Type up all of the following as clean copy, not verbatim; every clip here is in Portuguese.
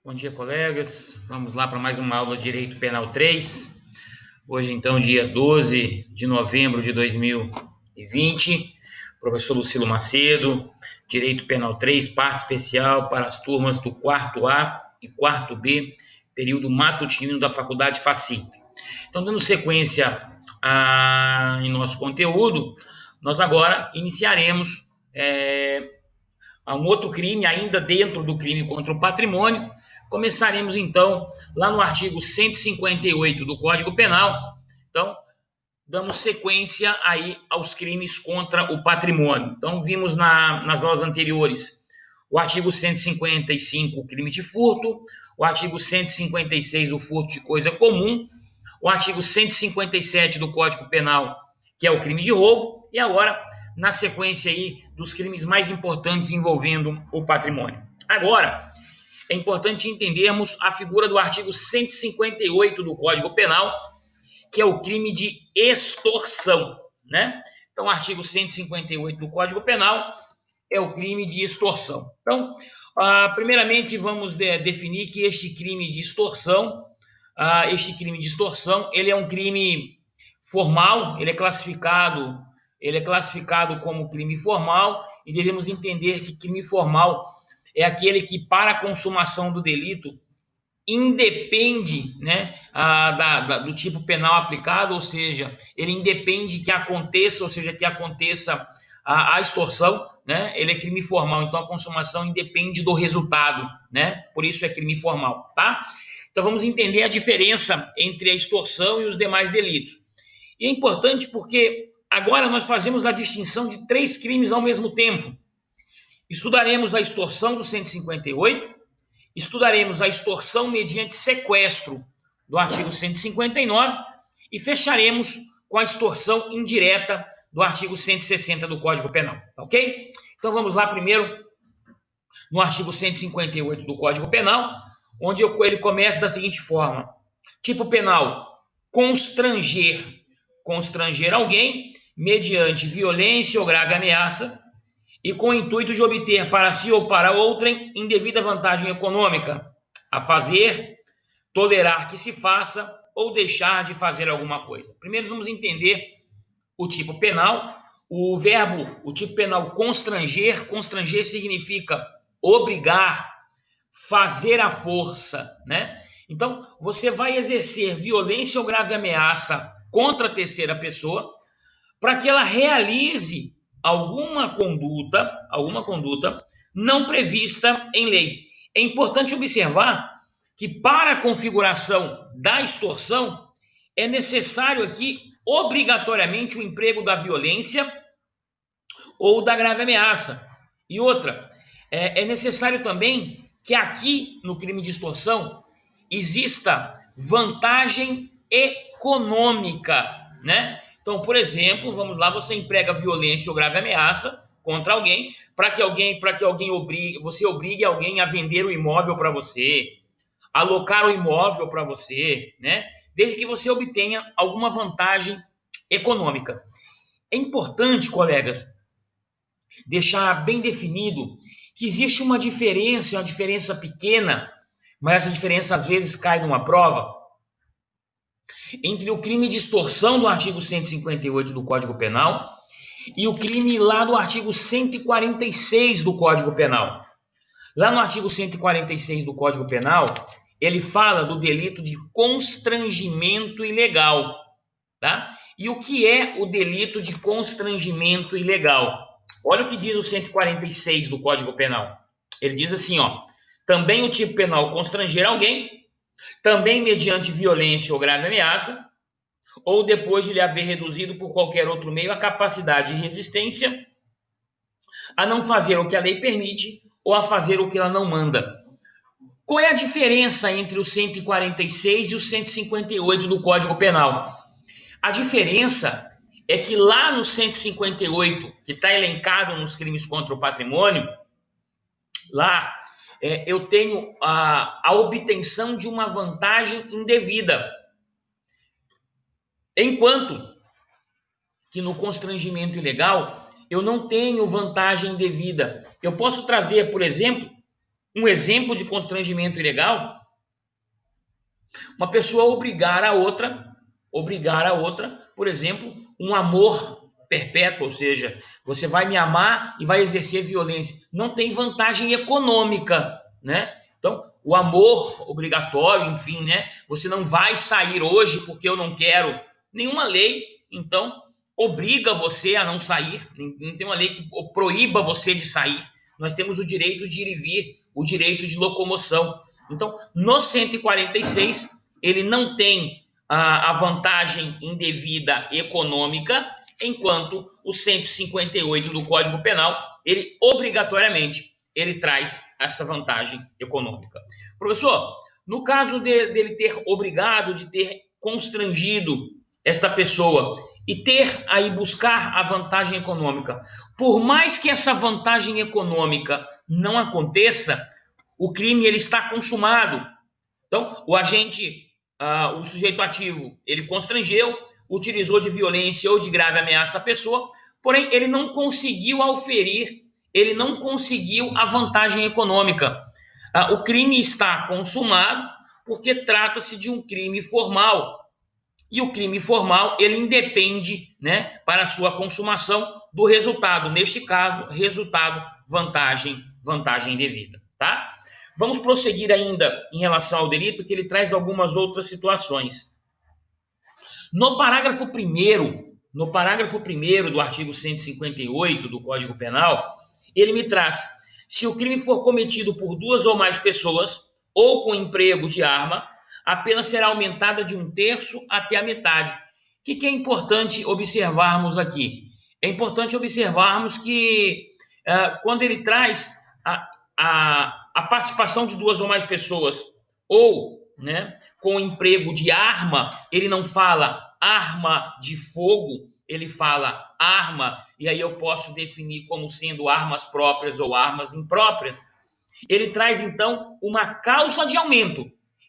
Bom dia, colegas. Vamos lá para mais uma aula de Direito Penal 3. Hoje, então, dia 12 de novembro de 2020. Professor Lucilo Macedo, Direito Penal 3, parte especial para as turmas do 4º A e 4º B, período matutino da Faculdade Facip. Então, dando sequência em nosso conteúdo, nós agora iniciaremos a um outro crime, ainda dentro do crime contra o patrimônio. Começaremos, então, lá no artigo 158 do Código Penal. Então, damos sequência aí aos crimes contra o patrimônio. Então, vimos nas aulas anteriores o artigo 155, o crime de furto, o artigo 156, o furto de coisa comum, o artigo 157 do Código Penal, que é o crime de roubo, e agora, na sequência aí dos crimes mais importantes envolvendo o patrimônio. Agora, é importante entendermos a figura do artigo 158 do Código Penal, que é o crime de extorsão, né? Então, o artigo 158 do Código Penal é o crime de extorsão. Então, primeiramente, vamos definir que este crime de extorsão, ele é um crime formal, ele é classificado como crime formal, e devemos entender que crime formal é aquele que, para a consumação do delito, independe, né, do tipo penal aplicado, ou seja, ele independe que aconteça, a extorsão, né? Ele é crime formal, então a consumação independe do resultado, né? Por isso é crime formal, tá? Então vamos entender a diferença entre a extorsão e os demais delitos. E é importante porque agora nós fazemos a distinção de 3 crimes ao mesmo tempo. Estudaremos a extorsão do 158, estudaremos a extorsão mediante sequestro do artigo 159 e fecharemos com a extorsão indireta do artigo 160 do Código Penal, ok? Então vamos lá primeiro no artigo 158 do Código Penal, onde ele começa da seguinte forma: tipo penal, constranger alguém mediante violência ou grave ameaça e com o intuito de obter para si ou para outrem indevida vantagem econômica, a fazer, tolerar que se faça ou deixar de fazer alguma coisa. Primeiro vamos entender o tipo penal. O tipo penal constranger significa obrigar, fazer à força, né? Então, você vai exercer violência ou grave ameaça contra a terceira pessoa para que ela realize alguma conduta não prevista em lei. É importante observar que para a configuração da extorsão é necessário aqui obrigatoriamente o emprego da violência ou da grave ameaça. E outra, é necessário também que aqui no crime de extorsão exista vantagem econômica, né? Então, por exemplo, vamos lá, você emprega violência ou grave ameaça contra alguém para que você obrigue alguém a vender o imóvel para você, alocar o imóvel para você, né? Desde que você obtenha alguma vantagem econômica. É importante, colegas, deixar bem definido que existe uma diferença pequena, mas essa diferença às vezes cai numa prova, entre o crime de extorsão do artigo 158 do Código Penal e o crime lá do artigo 146 do Código Penal. Lá no artigo 146 do Código Penal, ele fala do delito de constrangimento ilegal, tá? E o que é o delito de constrangimento ilegal? Olha o que diz o 146 do Código Penal. Ele diz assim, ó: também o tipo penal constranger alguém, também mediante violência ou grave ameaça, ou depois de lhe haver reduzido por qualquer outro meio a capacidade de resistência, a não fazer o que a lei permite ou a fazer o que ela não manda. Qual é a diferença entre o 146 e o 158 do Código Penal? A diferença é que lá no 158, que está elencado nos crimes contra o patrimônio, lá eu tenho a obtenção de uma vantagem indevida. Enquanto que no constrangimento ilegal eu não tenho vantagem indevida. Eu posso trazer, por exemplo, Um exemplo de constrangimento ilegal, uma pessoa obrigar a outra, por exemplo, um amor perpétuo, ou seja, você vai me amar e vai exercer violência. Não tem vantagem econômica, né? Então, o amor obrigatório, enfim, né? Você não vai sair hoje porque eu não quero. Nenhuma lei, então, obriga você a não sair. Não tem uma lei que proíba você de sair. Nós temos o direito de ir e vir, o direito de locomoção. Então, no 146, ele não tem a vantagem indevida econômica, enquanto o 158 do Código Penal, ele obrigatoriamente ele traz essa vantagem econômica. Professor, no caso dele ter obrigado, de ter constrangido esta pessoa e ter aí buscar a vantagem econômica, por mais que essa vantagem econômica não aconteça, o crime ele está consumado. Então, o agente, o sujeito ativo, ele constrangeu, utilizou de violência ou de grave ameaça à pessoa, porém ele não conseguiu auferir, ele não conseguiu a vantagem econômica. O crime está consumado porque trata-se de um crime formal. E o crime formal, ele independe, né, para a sua consumação do resultado. Neste caso, resultado, vantagem devida, tá? Vamos prosseguir ainda em relação ao delito, que ele traz algumas outras situações. No parágrafo 1º, no parágrafo 1º do artigo 158 do Código Penal, ele me traz: se o crime for cometido por duas ou mais pessoas, ou com emprego de arma, a pena será aumentada de 1/3 até a metade. O que é importante observarmos aqui? É importante observarmos que quando ele traz a participação de duas ou mais pessoas, ou, né, com emprego de arma, ele não fala arma de fogo, ele fala arma, e aí eu posso definir como sendo armas próprias ou armas impróprias. Ele traz então uma causa de aumento.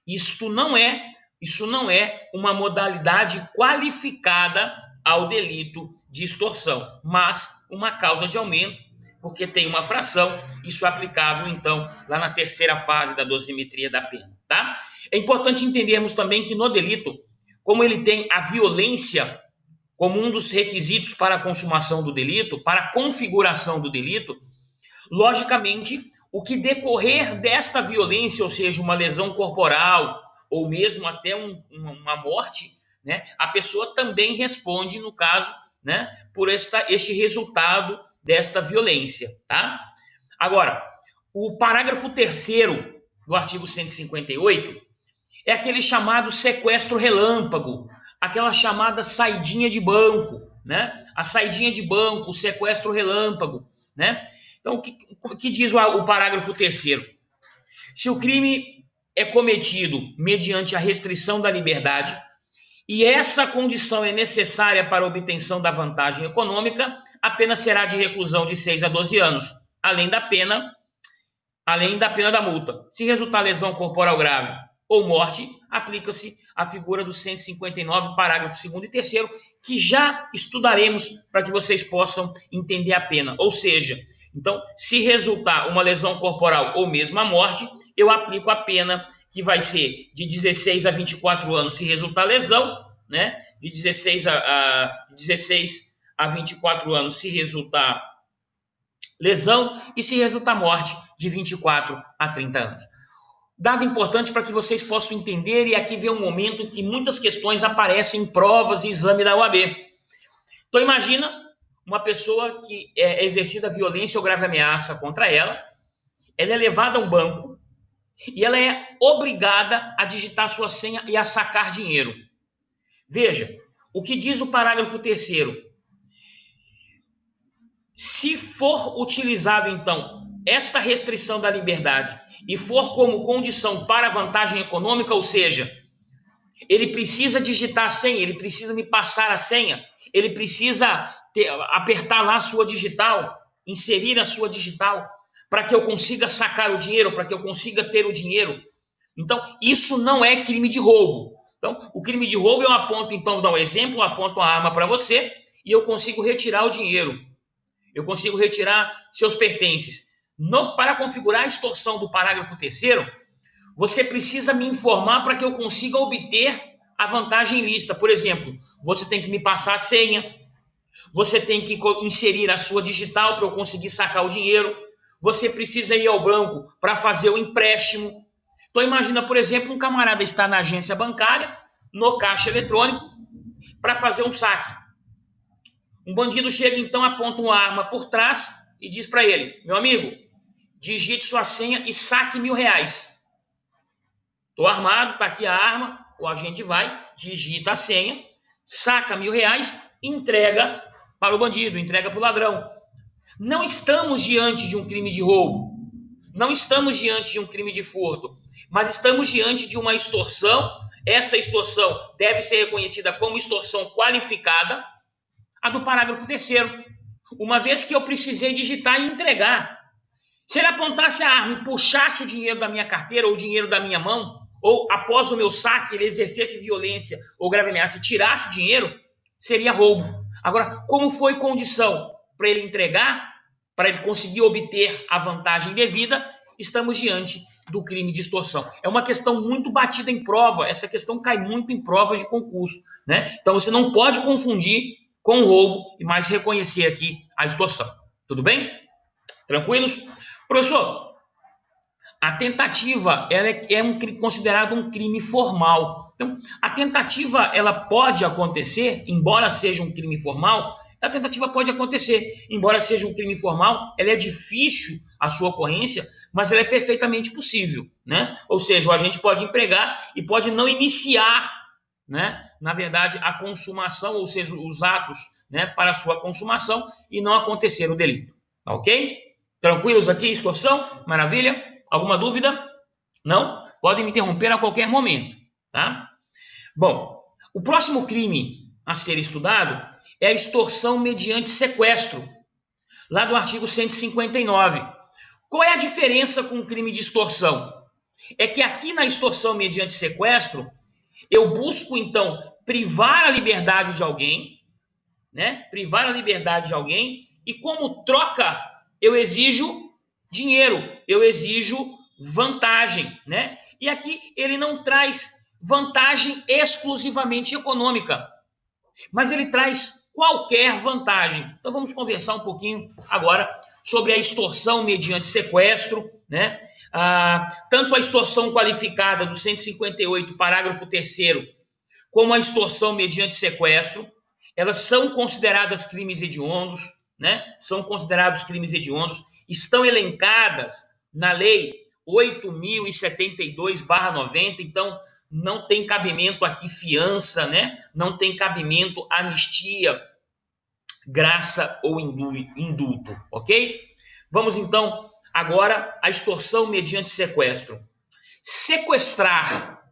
Isso não é uma modalidade qualificada ao delito de extorsão, mas uma causa de aumento, porque tem uma fração, isso é aplicável então lá na terceira fase da dosimetria da pena, tá? É importante entendermos também que no delito, como ele tem a violência como um dos requisitos para a consumação do delito, para a configuração do delito, logicamente, o que decorrer desta violência, ou seja, uma lesão corporal, ou mesmo até uma morte, né, a pessoa também responde, no caso, né, por este resultado desta violência. Tá? Agora, o parágrafo 3º do artigo 158 é aquele chamado sequestro relâmpago, aquela chamada saidinha de banco, né? A saidinha de banco, o sequestro relâmpago, né? Então, o que diz o parágrafo 3º? Se o crime é cometido mediante a restrição da liberdade e essa condição é necessária para a obtenção da vantagem econômica, a pena será de reclusão de 6 a 12 anos, além da pena da multa. Se resultar lesão corporal grave ou morte, aplica-se a figura do 159, parágrafo 2º e 3º, que já estudaremos para que vocês possam entender a pena. Ou seja, então, se resultar uma lesão corporal ou mesmo a morte, eu aplico a pena que vai ser de 16 a 24 anos se resultar lesão, né? De 16 a 24 anos se resultar lesão e se resultar morte de 24 a 30 anos. Dado importante para que vocês possam entender, e aqui vem um momento que muitas questões aparecem em provas e exame da OAB. Então imagina uma pessoa que é exercida violência ou grave ameaça contra ela é levada a um banco e ela é obrigada a digitar sua senha e a sacar dinheiro. Veja, o que diz o parágrafo 3º? Se for utilizado, então, esta restrição da liberdade e for como condição para vantagem econômica, ou seja, ele precisa digitar a senha, ele precisa me passar a senha, ele precisa apertar lá a sua digital, inserir a sua digital, para que eu consiga sacar o dinheiro, para que eu consiga ter o dinheiro. Então, isso não é crime de roubo. Então, o crime de roubo eu aponto, então, vou dar um exemplo, eu aponto a arma para você e eu consigo retirar o dinheiro. Eu consigo retirar seus pertences. Para configurar a extorsão do parágrafo 3º, você precisa me informar para que eu consiga obter a vantagem ilícita. Por exemplo, você tem que me passar a senha, você tem que inserir a sua digital para eu conseguir sacar o dinheiro, você precisa ir ao banco para fazer o empréstimo. Então imagina, por exemplo, um camarada está na agência bancária, no caixa eletrônico, para fazer um saque. Um bandido chega então, aponta uma arma por trás e diz para ele: meu amigo, digite sua senha e saque R$1.000. Estou armado, tá aqui a arma, o agente vai, digita a senha, saca R$1.000, entrega para o bandido, entrega para o ladrão. Não estamos diante de um crime de roubo, não estamos diante de um crime de furto, mas estamos diante de uma extorsão. Essa extorsão deve ser reconhecida como extorsão qualificada, a do parágrafo 3º, uma vez que eu precisei digitar e entregar. Se ele apontasse a arma e puxasse o dinheiro da minha carteira ou o dinheiro da minha mão, ou após o meu saque ele exercesse violência ou grave ameaça e tirasse o dinheiro, seria roubo. Agora, como foi condição para ele entregar, para ele conseguir obter a vantagem devida, estamos diante do crime de extorsão. É uma questão muito batida em prova, essa questão cai muito em provas de concurso, né? Então você não pode confundir com o roubo, mas reconhecer aqui a extorsão. Tudo bem? Tranquilos? Professor, a tentativa ela considerado um crime formal. Então, a tentativa ela pode acontecer, embora seja um crime formal, a tentativa pode acontecer, embora seja um crime formal, ela é difícil a sua ocorrência, mas ela é perfeitamente possível, né? Ou seja, o agente pode empregar e pode não iniciar, né, na verdade, a consumação, ou seja, os atos, né, para a sua consumação e não acontecer o delito. Tá ok? Tranquilos aqui, extorsão? Maravilha? Alguma dúvida? Não? Podem me interromper a qualquer momento, tá? Bom, o próximo crime a ser estudado é a extorsão mediante sequestro, lá do artigo 159. Qual é a diferença com o crime de extorsão? É que aqui na extorsão mediante sequestro, eu busco, então, privar a liberdade de alguém, né? Privar a liberdade de alguém e, como troca, eu exijo dinheiro, eu exijo vantagem, né? E aqui ele não traz vantagem exclusivamente econômica, mas ele traz qualquer vantagem. Então vamos conversar um pouquinho agora sobre a extorsão mediante sequestro, né? Tanto a extorsão qualificada do 158, parágrafo 3º, como a extorsão mediante sequestro, elas são consideradas crimes hediondos, né? São considerados crimes hediondos, estão elencadas na lei 8.072/90, então não tem cabimento aqui fiança, né? Não tem cabimento anistia, graça ou indulto, ok? Vamos então agora à extorsão mediante sequestro. Sequestrar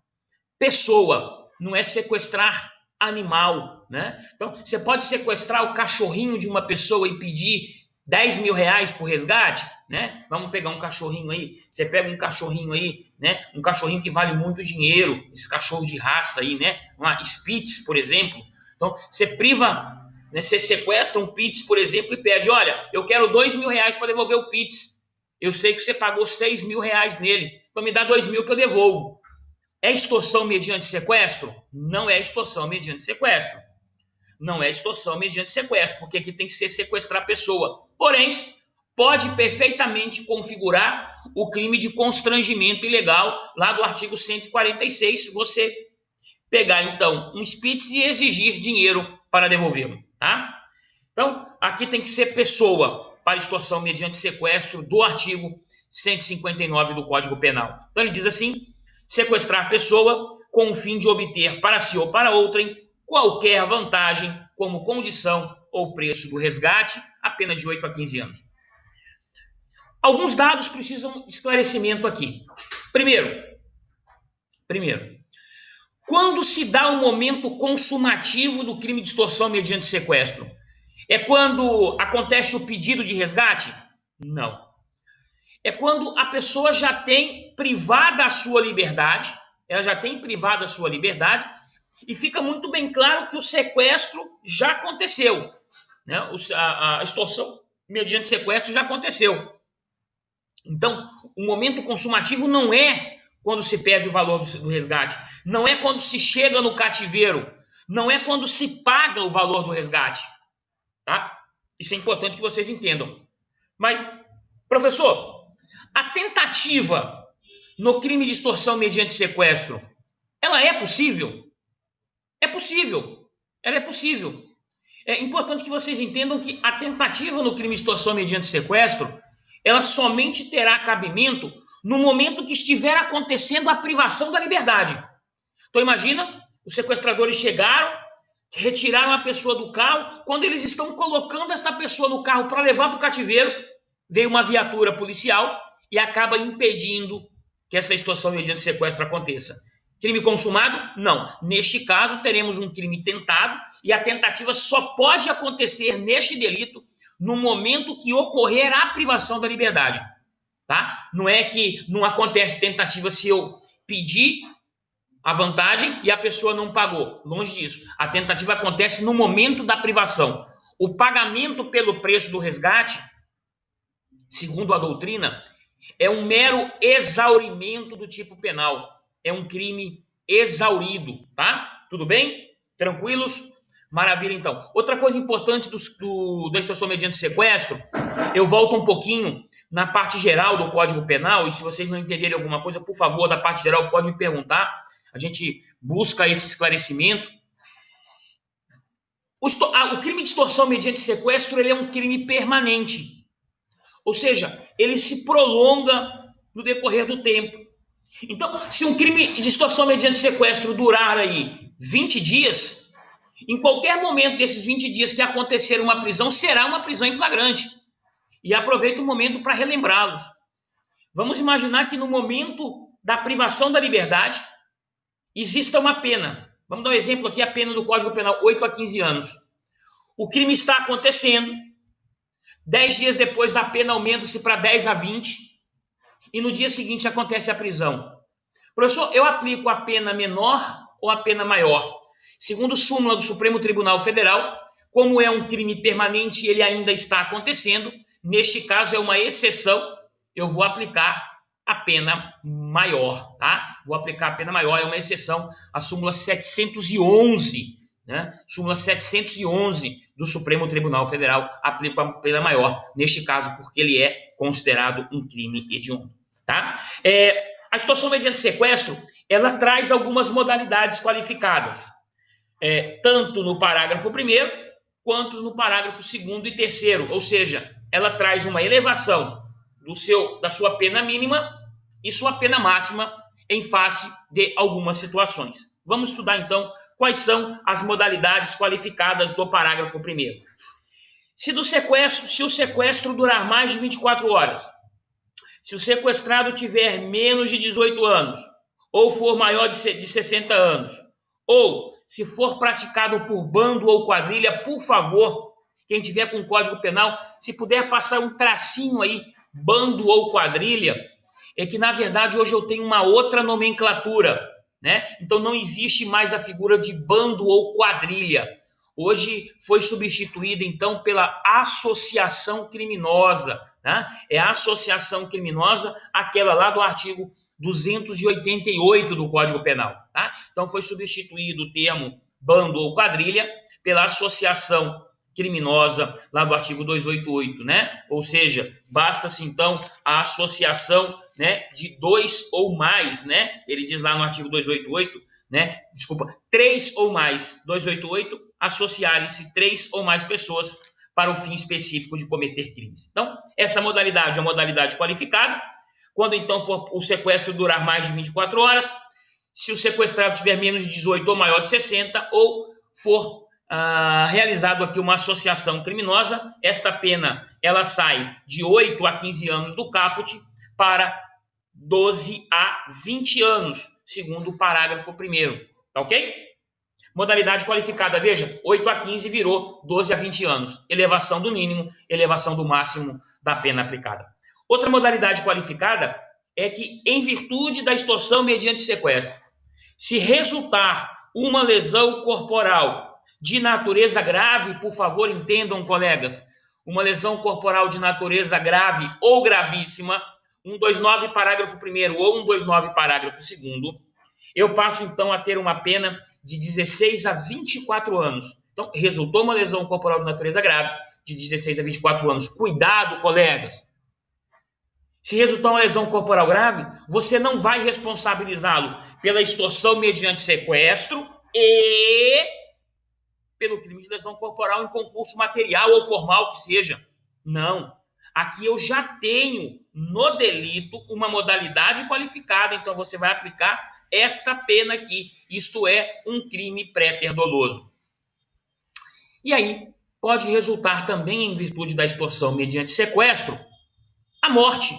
pessoa não é sequestrar animal, né? Então, você pode sequestrar o cachorrinho de uma pessoa e pedir R$10.000 por resgate, né? Vamos pegar um cachorrinho aí, você pega um cachorrinho aí, né? Um cachorrinho que vale muito dinheiro, esses cachorros de raça aí, né? Uma Spitz, por exemplo. Então, você priva, né? Você sequestra um Pitts, por exemplo, e pede: olha, eu quero R$2.000 para devolver o Pitts. Eu sei que você pagou R$6.000 nele, então me dá 2.000 que eu devolvo. É extorsão mediante sequestro? Não é extorsão mediante sequestro. Não é extorsão mediante sequestro, porque aqui tem que ser sequestrar a pessoa. Porém, pode perfeitamente configurar o crime de constrangimento ilegal, lá do artigo 146, se você pegar, então, um Spitz e exigir dinheiro para devolvê-lo, tá? Então, aqui tem que ser pessoa para extorsão mediante sequestro do artigo 159 do Código Penal. Então, ele diz assim: sequestrar a pessoa com o fim de obter para si ou para outrem qualquer vantagem como condição ou preço do resgate, a pena de 8 a 15 anos. Alguns dados precisam de esclarecimento aqui. Primeiro, quando se dá o momento consumativo do crime de extorsão mediante sequestro? É quando acontece o pedido de resgate? Não. É quando a pessoa já tem privada a sua liberdade, ela já tem privada a sua liberdade, e fica muito bem claro que o sequestro já aconteceu, né? A extorsão mediante sequestro já aconteceu. Então, o momento consumativo não é quando se perde o valor do resgate, não é quando se chega no cativeiro, não é quando se paga o valor do resgate, tá? Isso é importante que vocês entendam. Mas, professor, a tentativa no crime de extorsão mediante sequestro, ela é possível? É possível. Ela é possível. É importante que vocês entendam que a tentativa no crime de extorsão mediante sequestro, ela somente terá cabimento no momento que estiver acontecendo a privação da liberdade. Então imagina, os sequestradores chegaram, retiraram a pessoa do carro, quando eles estão colocando esta pessoa no carro para levar para o cativeiro, veio uma viatura policial e acaba impedindo que essa extorsão mediante sequestro aconteça. Crime consumado? Não. Neste caso, teremos um crime tentado e a tentativa só pode acontecer neste delito no momento que ocorrer a privação da liberdade. Tá? Não é que não acontece tentativa se eu pedir a vantagem e a pessoa não pagou. Longe disso. A tentativa acontece no momento da privação. O pagamento pelo preço do resgate, segundo a doutrina, é um mero exaurimento do tipo penal. É um crime exaurido, tá? Tudo bem? Tranquilos? Maravilha, então. Outra coisa importante da extorsão mediante sequestro, eu volto um pouquinho na parte geral do Código Penal, e se vocês não entenderem alguma coisa, por favor, da parte geral, pode me perguntar. A gente busca esse esclarecimento. O crime de extorsão mediante sequestro, ele é um crime permanente. Ou seja, ele se prolonga no decorrer do tempo. Então, se um crime de extorsão mediante sequestro durar aí 20 dias, em qualquer momento desses 20 dias que acontecer uma prisão, será uma prisão em flagrante. E aproveito o momento para relembrá-los. Vamos imaginar que no momento da privação da liberdade, exista uma pena. Vamos dar um exemplo aqui, a pena do Código Penal, 8 a 15 anos. O crime está acontecendo, 10 dias depois a pena aumenta-se para 10 a 20, e no dia seguinte acontece a prisão. Professor, eu aplico a pena menor ou a pena maior? Segundo súmula do Supremo Tribunal Federal, como é um crime permanente e ele ainda está acontecendo, neste caso é uma exceção, eu vou aplicar a pena maior, tá? Vou aplicar a pena maior, é uma exceção, a súmula 711, né? Súmula 711 do Supremo Tribunal Federal aplica a pena maior, neste caso, porque ele é considerado um crime hediondo, tá? A extorsão mediante sequestro, ela traz algumas modalidades qualificadas, tanto no parágrafo 1º, quanto no parágrafo 2º e 3º, ou seja, ela traz uma elevação da sua pena mínima e sua pena máxima em face de algumas situações. Vamos estudar, então, quais são as modalidades qualificadas do parágrafo 1º. Se o sequestro durar mais de 24 horas, se o sequestrado tiver menos de 18 anos, ou for maior de 60 anos, ou se for praticado por bando ou quadrilha, por favor, quem tiver com o Código Penal, se puder passar um tracinho aí, bando ou quadrilha, é que na verdade hoje eu tenho uma outra nomenclatura, né? Então não existe mais a figura de bando ou quadrilha. Hoje foi substituída então pela associação criminosa, né? É a associação criminosa, aquela lá do artigo 288 do Código Penal, tá? Então foi substituído o termo bando ou quadrilha pela associação criminosa lá do artigo 288, né? Ou seja, basta-se então a associação, né, de dois ou mais, né? Ele diz lá no artigo 288, né? Desculpa, 3 ou mais, 288, associarem-se 3 ou mais pessoas para o fim específico de cometer crimes. Então, essa modalidade é uma modalidade qualificada. Quando então for o sequestro durar mais de 24 horas, se o sequestrado tiver menos de 18 ou maior de 60, ou for realizado aqui uma associação criminosa, esta pena ela sai de 8 a 15 anos do caput para 12 a 20 anos, segundo o parágrafo 1º, tá ok? Modalidade qualificada, veja, 8 a 15 virou 12 a 20 anos. Elevação do mínimo, elevação do máximo da pena aplicada. Outra modalidade qualificada é que, em virtude da extorsão mediante sequestro, se resultar uma lesão corporal de natureza grave, por favor, entendam, colegas, uma lesão corporal de natureza grave ou gravíssima, 129, parágrafo 1º ou 129, parágrafo 2º, eu passo, então, a ter uma pena de 16 a 24 anos. Então, resultou uma lesão corporal de natureza grave de 16 a 24 anos. Cuidado, colegas. Se resultar uma lesão corporal grave, você não vai responsabilizá-lo pela extorsão mediante sequestro e pelo crime de lesão corporal em concurso material ou formal que seja. Não. Aqui eu já tenho no delito uma modalidade qualificada, então você vai aplicar esta pena aqui. Isto é um crime pré-ter doloso. E aí pode resultar também, em virtude da extorsão mediante sequestro, a morte.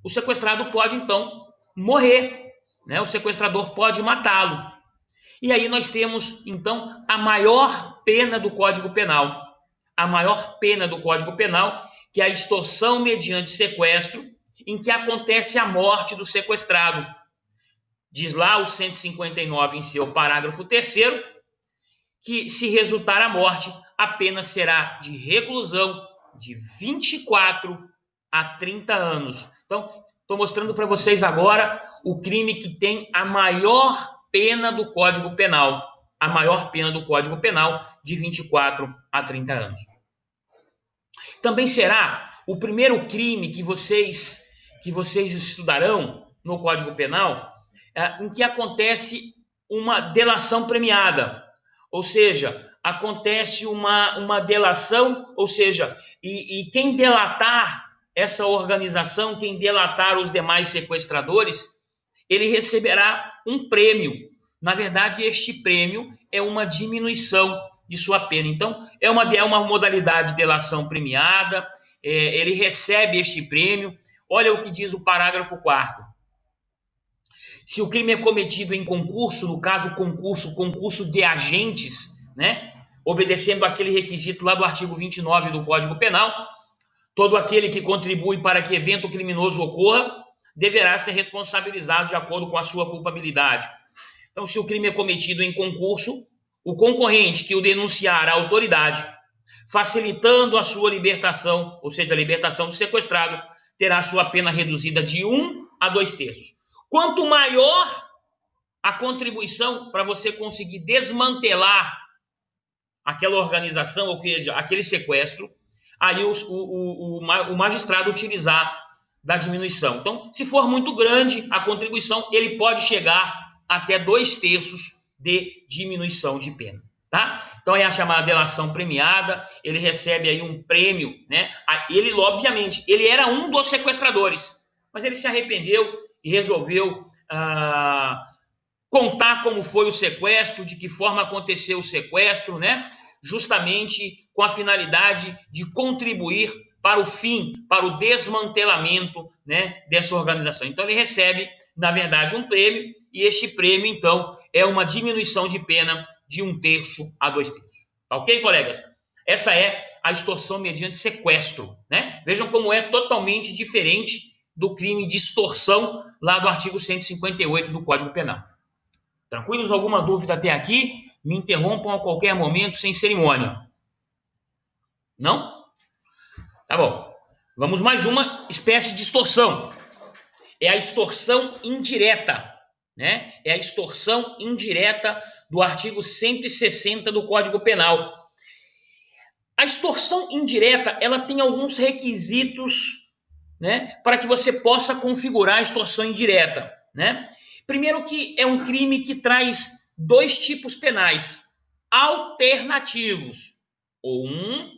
O sequestrado pode, então, morrer, né? O sequestrador pode matá-lo. E aí nós temos, então, a maior pena do Código Penal. A maior pena do Código Penal, que é a extorsão mediante sequestro, em que acontece a morte do sequestrado. Diz lá o 159, em seu parágrafo 3º, que se resultar a morte, a pena será de reclusão de 24 a 30 anos. Então, estou mostrando para vocês agora o crime que tem a maior pena do Código Penal. A maior pena do Código Penal, de 24 a 30 anos. Também será o primeiro crime que vocês estudarão no Código Penal, em que acontece uma delação premiada. Ou seja, acontece uma delação, ou seja, e quem delatar essa organização, quem delatar os demais sequestradores, ele receberá um prêmio. Na verdade, este prêmio é uma diminuição de sua pena. Então, é uma modalidade de delação premiada, ele recebe este prêmio. Olha o que diz o parágrafo 4º. Se o crime é cometido em concurso, no caso, concurso de agentes, né? Obedecendo aquele requisito lá do artigo 29 do Código Penal, todo aquele que contribui para que evento criminoso ocorra deverá ser responsabilizado de acordo com a sua culpabilidade. Então, se o crime é cometido em concurso, o concorrente que o denunciar à autoridade, facilitando a sua libertação, ou seja, a libertação do sequestrado, terá sua pena reduzida de 1 a 2/3. Quanto maior a contribuição para você conseguir desmantelar aquela organização, ou seja, aquele sequestro, aí o magistrado utilizar da diminuição. Então, se for muito grande a contribuição, ele pode chegar até 2/3 de diminuição de pena. Tá? Então, é a chamada delação premiada, ele recebe aí um prêmio, né? Ele, obviamente, ele era um dos sequestradores, mas ele se arrependeu e resolveu contar como foi o sequestro, de que forma aconteceu o sequestro, né? Justamente com a finalidade de contribuir para o fim, para o desmantelamento, né, dessa organização. Então, ele recebe, na verdade, um prêmio, e este prêmio, então, é uma diminuição de pena de 1/3 a 2/3. Tá ok, colegas? Essa é a extorsão mediante sequestro, né? Vejam como é totalmente diferente do crime de extorsão lá do artigo 158 do Código Penal. Tranquilos? Alguma dúvida até aqui? Me interrompam a qualquer momento, sem cerimônia. Não? Tá bom. Vamos mais uma espécie de extorsão. É a extorsão indireta, né? É a extorsão indireta do artigo 160 do Código Penal. A extorsão indireta, ela tem alguns requisitos, né, para que você possa configurar a extorsão indireta, né? Primeiro que é um crime que traz 2 tipos penais alternativos, ou um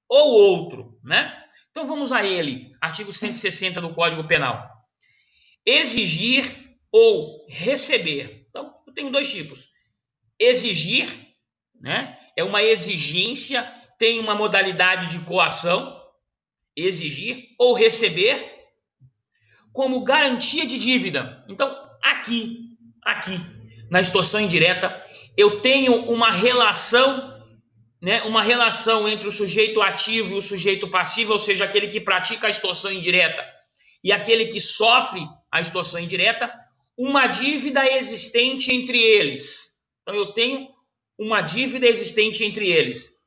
ou outro, né? Então vamos a ele, artigo 160 do Código Penal. Exigir ou receber. Então, eu tenho 2 tipos. Exigir, né? É uma exigência, tem uma modalidade de coação, exigir, ou receber, como garantia de dívida. Então, aqui, na extorsão indireta, eu tenho uma relação, né, uma relação entre o sujeito ativo e o sujeito passivo, ou seja, aquele que pratica a extorsão indireta e aquele que sofre a extorsão indireta, uma dívida existente entre eles. Então, eu tenho uma dívida existente entre eles.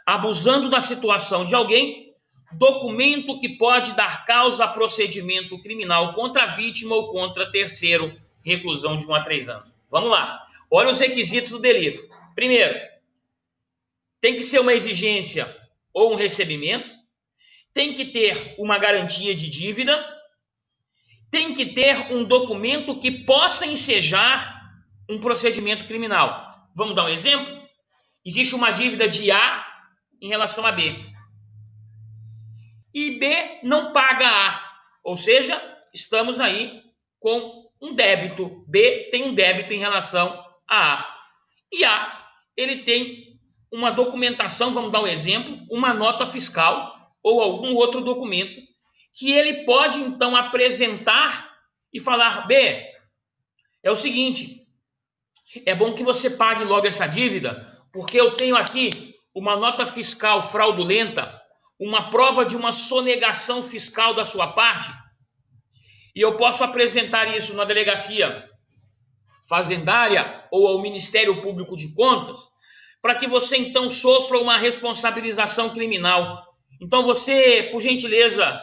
Abusando da situação de alguém, documento que pode dar causa a procedimento criminal contra a vítima ou contra terceiro, reclusão de 1 a 3 anos. Vamos lá. Olha os requisitos do delito. Primeiro, tem que ser uma exigência ou um recebimento, tem que ter uma garantia de dívida, tem que ter um documento que possa ensejar um procedimento criminal. Vamos dar um exemplo? Existe uma dívida de A em relação a B. E B não paga A. Ou seja, estamos aí com um débito. B tem um débito em relação a A. E A, ele tem uma documentação, vamos dar um exemplo, uma nota fiscal ou algum outro documento que ele pode, então, apresentar e falar: B, é o seguinte, é bom que você pague logo essa dívida, porque eu tenho aqui uma nota fiscal fraudulenta, uma prova de uma sonegação fiscal da sua parte, e eu posso apresentar isso na delegacia fazendária ou ao Ministério Público de Contas, para que você então sofra uma responsabilização criminal. Então você, por gentileza,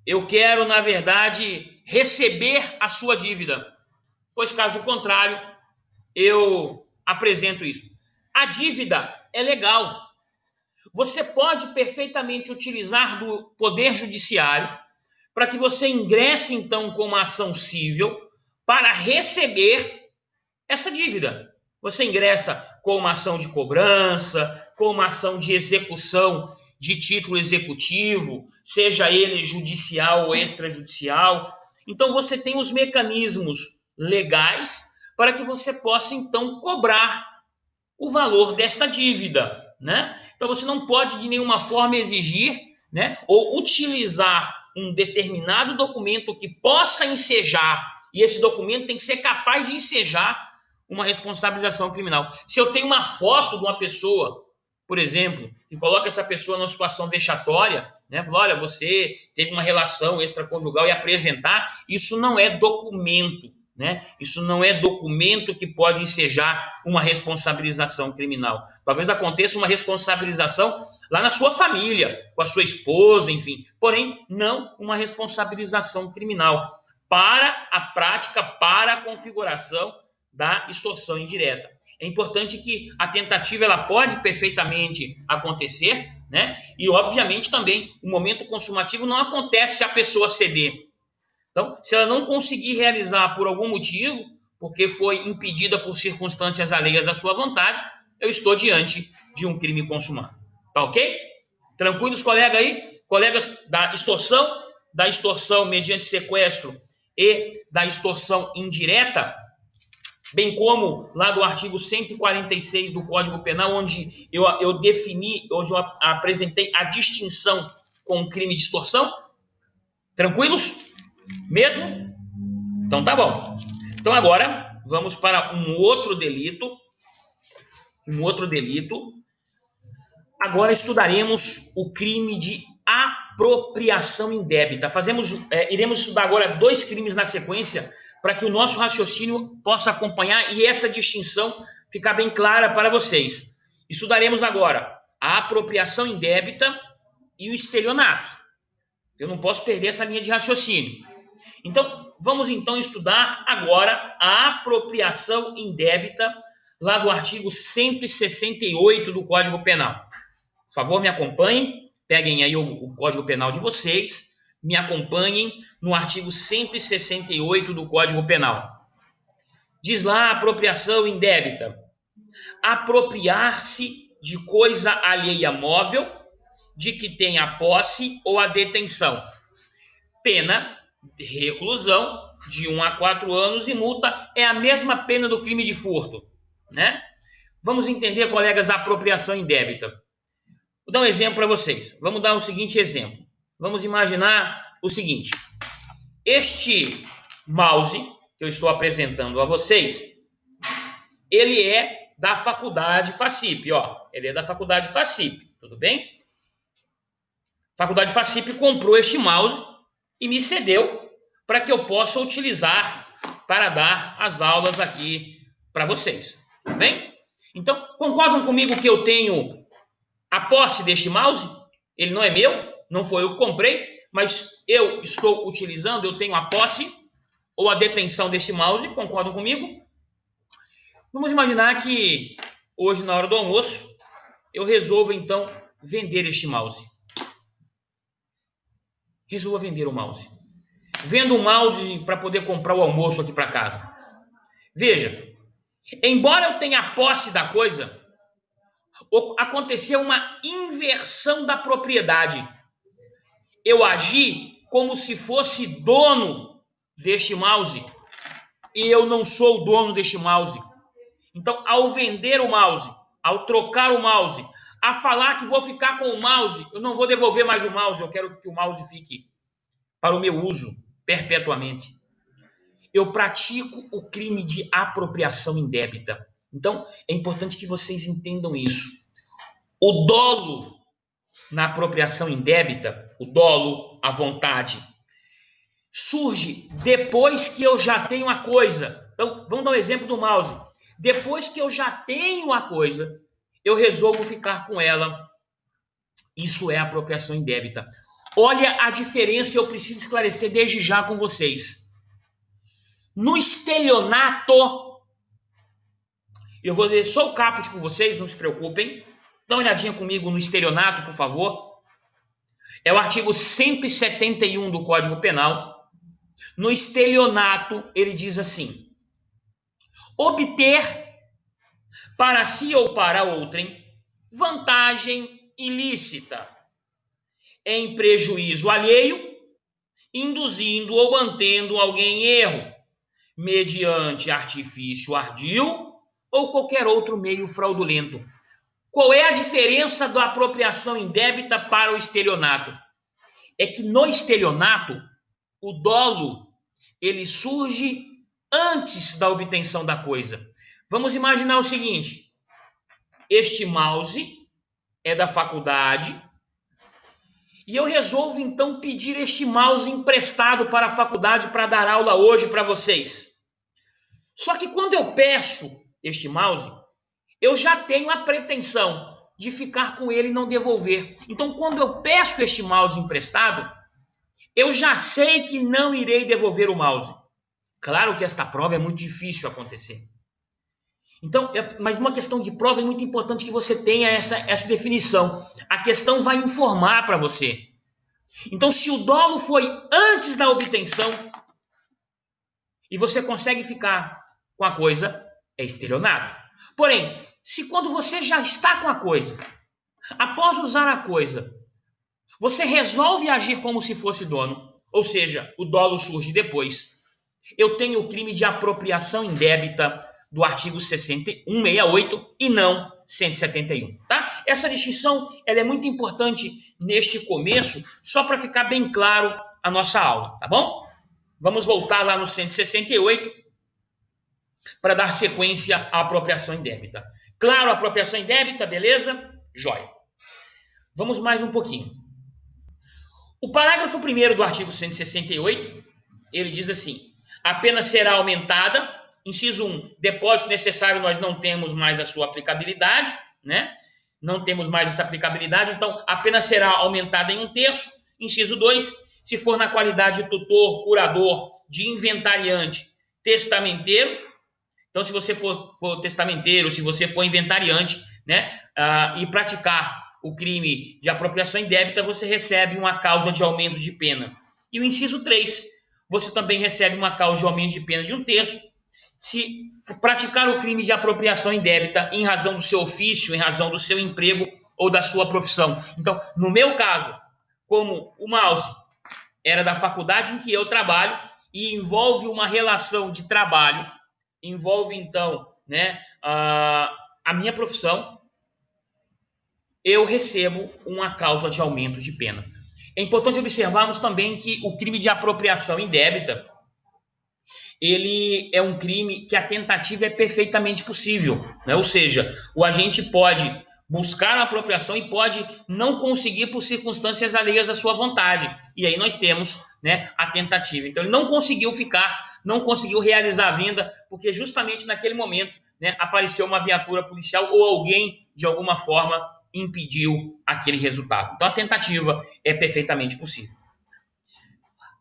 eu quero, na verdade, receber a sua dívida, pois caso contrário, eu apresento isso. A dívida é legal. Você pode perfeitamente utilizar do Poder Judiciário para que você ingresse, então, com uma ação civil para receber essa dívida. Você ingressa com uma ação de cobrança, com uma ação de execução de título executivo, seja ele judicial ou extrajudicial. Então, você tem os mecanismos legais para que você possa, então, cobrar o valor desta dívida, né? Então, você não pode, de nenhuma forma, exigir, né, ou utilizar um determinado documento que possa ensejar, e esse documento tem que ser capaz de ensejar uma responsabilização criminal. Se eu tenho uma foto de uma pessoa, por exemplo, e coloca essa pessoa numa situação vexatória, né, fala: olha, você teve uma relação extraconjugal, e apresentar, isso não é documento, né? Isso não é documento que pode ensejar uma responsabilização criminal. Talvez aconteça uma responsabilização lá na sua família, com a sua esposa, enfim, porém não uma responsabilização criminal para a prática, para a configuração da extorsão indireta. É importante que a tentativa ela pode perfeitamente acontecer, né? E obviamente também o momento consumativo não acontece se a pessoa ceder. Então, se ela não conseguir realizar por algum motivo, porque foi impedida por circunstâncias alheias à sua vontade, eu estou diante de um crime consumado. Tá ok? Tranquilos, colega aí? Colegas da extorsão mediante sequestro e da extorsão indireta, bem como lá do artigo 146 do Código Penal, onde eu defini, onde eu apresentei a distinção com o crime de extorsão. Tranquilos? Mesmo? Então tá bom. Então agora vamos para um outro delito. Agora estudaremos o crime de apropriação indébita. Iremos estudar agora 2 crimes na sequência para que o nosso raciocínio possa acompanhar e essa distinção ficar bem clara para vocês. Estudaremos agora a apropriação indébita e o estelionato. Eu não posso perder essa linha de raciocínio. Então, vamos então estudar agora a apropriação indébita lá do artigo 168 do Código Penal. Por favor, me acompanhem, peguem aí o Código Penal de vocês, me acompanhem no artigo 168 do Código Penal. Diz lá a apropriação indébita: apropriar-se de coisa alheia móvel, de que tenha a posse ou a detenção. Pena de reclusão de 1 a 4 anos e multa é a mesma pena do crime de furto, né? Vamos entender, colegas, a apropriação indébita. Vou dar um exemplo para vocês. Vamos dar o seguinte exemplo. Vamos imaginar o seguinte: este mouse que eu estou apresentando a vocês, ele é da faculdade FACIP, ó. Ele é da faculdade FACIP, tudo bem? A faculdade FACIP comprou este mouse e me cedeu para que eu possa utilizar para dar as aulas aqui para vocês, tudo bem? Então, concordam comigo que eu tenho a posse deste mouse, ele não é meu, não foi eu que comprei, mas eu estou utilizando, eu tenho a posse ou a detenção deste mouse, concordam comigo? Vamos imaginar que hoje, na hora do almoço, eu resolvo então vender este mouse. Resolvo vender o mouse. Vendo o mouse para poder comprar o almoço aqui para casa. Veja, embora eu tenha a posse da coisa, aconteceu uma inversão da propriedade. Eu agi como se fosse dono deste mouse e eu não sou o dono deste mouse. Então, ao vender o mouse, ao trocar o mouse, a falar que vou ficar com o mouse, eu não vou devolver mais o mouse, eu quero que o mouse fique para o meu uso perpetuamente. Eu pratico o crime de apropriação indébita. Então, é importante que vocês entendam isso. O dolo na apropriação indébita, o dolo, a vontade, surge depois que eu já tenho a coisa. Então, vamos dar um exemplo do mouse. Depois que eu já tenho a coisa, eu resolvo ficar com ela. Isso é apropriação indébita. Olha a diferença, eu preciso esclarecer desde já com vocês. No estelionato, eu vou ler só o caput com vocês, não se preocupem. Dá uma olhadinha comigo no estelionato, por favor. É o artigo 171 do Código Penal. No estelionato, ele diz assim: obter para si ou para outrem vantagem ilícita em prejuízo alheio, induzindo ou mantendo alguém em erro, mediante artifício ardil ou qualquer outro meio fraudulento. Qual é a diferença da apropriação indébita para o estelionato? É que no estelionato, o dolo, ele surge antes da obtenção da coisa. Vamos imaginar o seguinte: este mouse é da faculdade e eu resolvo então pedir este mouse emprestado para a faculdade para dar aula hoje para vocês. Só que quando eu peço este mouse, eu já tenho a pretensão de ficar com ele e não devolver. Então, quando eu peço este mouse emprestado, eu já sei que não irei devolver o mouse. Claro que esta prova é muito difícil acontecer. Então, mas uma questão de prova é muito importante que você tenha essa definição. A questão vai informar para você. Então, se o dolo foi antes da obtenção e você consegue ficar com a coisa, é estelionato. Porém, se quando você já está com a coisa, após usar a coisa, você resolve agir como se fosse dono, ou seja, o dolo surge depois, eu tenho o crime de apropriação indébita do artigo 168 e não 171, tá? Essa distinção ela é muito importante neste começo, só para ficar bem claro a nossa aula, tá bom? Vamos voltar lá no 168 para dar sequência à apropriação indébita. Claro, a apropriação indébita, beleza? Jóia. Vamos mais um pouquinho. O parágrafo 1º do artigo 168, ele diz assim: a pena será aumentada, inciso 1, depósito necessário nós não temos mais a sua aplicabilidade, né? Não temos mais essa aplicabilidade, então a pena será aumentada em 1/3. Inciso 2, se for na qualidade de tutor, curador, de inventariante, testamenteiro. Então, se você for testamenteiro, se você for inventariante, né, e praticar o crime de apropriação indébita, você recebe uma causa de aumento de pena. E o inciso 3, você também recebe uma causa de aumento de pena de 1/3 se praticar o crime de apropriação indébita em razão do seu ofício, em razão do seu emprego ou da sua profissão. Então, no meu caso, como o mouse era da faculdade em que eu trabalho e envolve uma relação de trabalho, envolve então, né, a minha profissão, eu recebo uma causa de aumento de pena. É importante observarmos também que o crime de apropriação indébita, ele é um crime que a tentativa é perfeitamente possível, né? Ou seja, o agente pode buscar a apropriação e pode não conseguir por circunstâncias alheias à sua vontade. E aí nós temos, né, a tentativa. Então ele não conseguiu ficar, não conseguiu realizar a venda, porque justamente naquele momento, né, apareceu uma viatura policial ou alguém, de alguma forma, impediu aquele resultado. Então a tentativa é perfeitamente possível.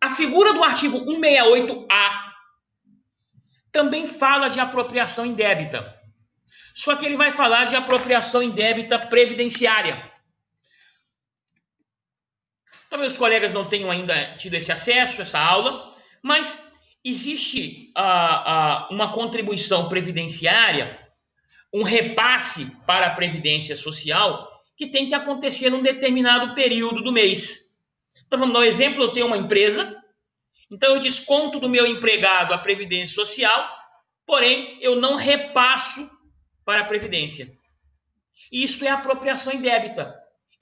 A figura do artigo 168-A também fala de apropriação indébita. Só que ele vai falar de apropriação indébita previdenciária. Talvez os colegas não tenham ainda tido esse acesso, essa aula, mas existe uma contribuição previdenciária, um repasse para a Previdência Social que tem que acontecer num determinado período do mês. Então vamos dar um exemplo, eu tenho uma empresa, então eu desconto do meu empregado a Previdência Social, porém eu não repasso para a Previdência. Isto é apropriação indébita.